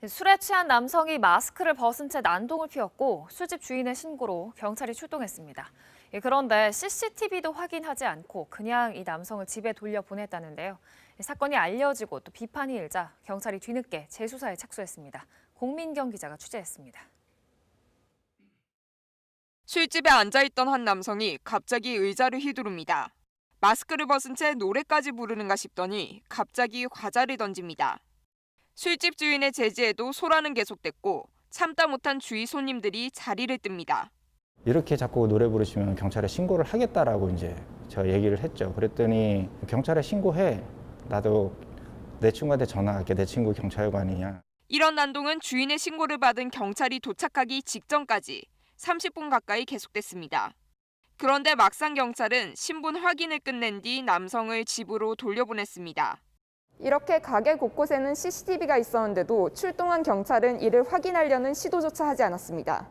술에 취한 남성이 마스크를 벗은 채 난동을 피웠고 술집 주인의 신고로 경찰이 출동했습니다. 그런데 CCTV도 확인하지 않고 그냥 이 남성을 집에 돌려보냈다는데요. 사건이 알려지고 또 비판이 일자 경찰이 뒤늦게 재수사에 착수했습니다. 공민경 기자가 취재했습니다. 술집에 앉아있던 한 남성이 갑자기 의자를 휘두릅니다. 마스크를 벗은 채 노래까지 부르는가 싶더니 갑자기 과자를 던집니다. 술집 주인의 제지에도 소란은 계속됐고 참다 못한 주위 손님들이 자리를 뜹니다. 이렇게 자꾸 노래 부르시면 경찰에 신고를 하겠다라고 이제 저 얘기를 했죠. 그랬더니 경찰에 신고해. 나도 내 친구한테 전화할게. 내 친구 경찰관이냐. 이런 난동은 주인의 신고를 받은 경찰이 도착하기 직전까지 30분 가까이 계속됐습니다. 그런데 막상 경찰은 신분 확인을 끝낸 뒤 남성을 집으로 돌려보냈습니다. 이렇게 가게 곳곳에는 CCTV가 있었는데도 출동한 경찰은 이를 확인하려는 시도조차 하지 않았습니다.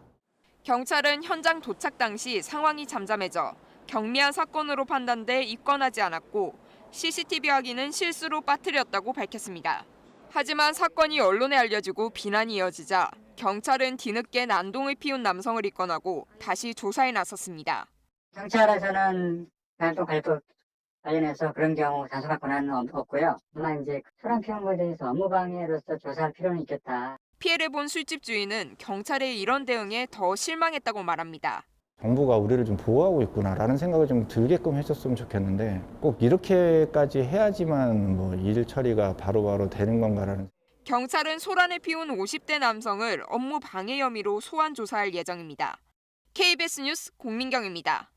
경찰은 현장 도착 당시 상황이 잠잠해져 경미한 사건으로 판단돼 입건하지 않았고 CCTV 확인은 실수로 빠뜨렸다고 밝혔습니다. 하지만 사건이 언론에 알려지고 비난이 이어지자 경찰은 뒤늦게 난동을 피운 남성을 입건하고 다시 조사에 나섰습니다. 경찰에서는 난동 발급 관련해서 그런 경우 단속 권한은 없고요. 다만 이제 술 안 피운 것에 대해서 업무 방해로서 조사할 필요는 있겠다. 피해를 본 술집 주인은 경찰의 이런 대응에 더 실망했다고 말합니다. 정부가 우리를 좀 보호하고 있구나라는 생각을 좀 들게끔 해줬으면 좋겠는데 꼭 이렇게까지 해야지만 뭐 일 처리가 바로바로 되는 건가라는. 경찰은 소란을 피운 50대 남성을 업무 방해 혐의로 소환 조사할 예정입니다. KBS 뉴스 공민경입니다.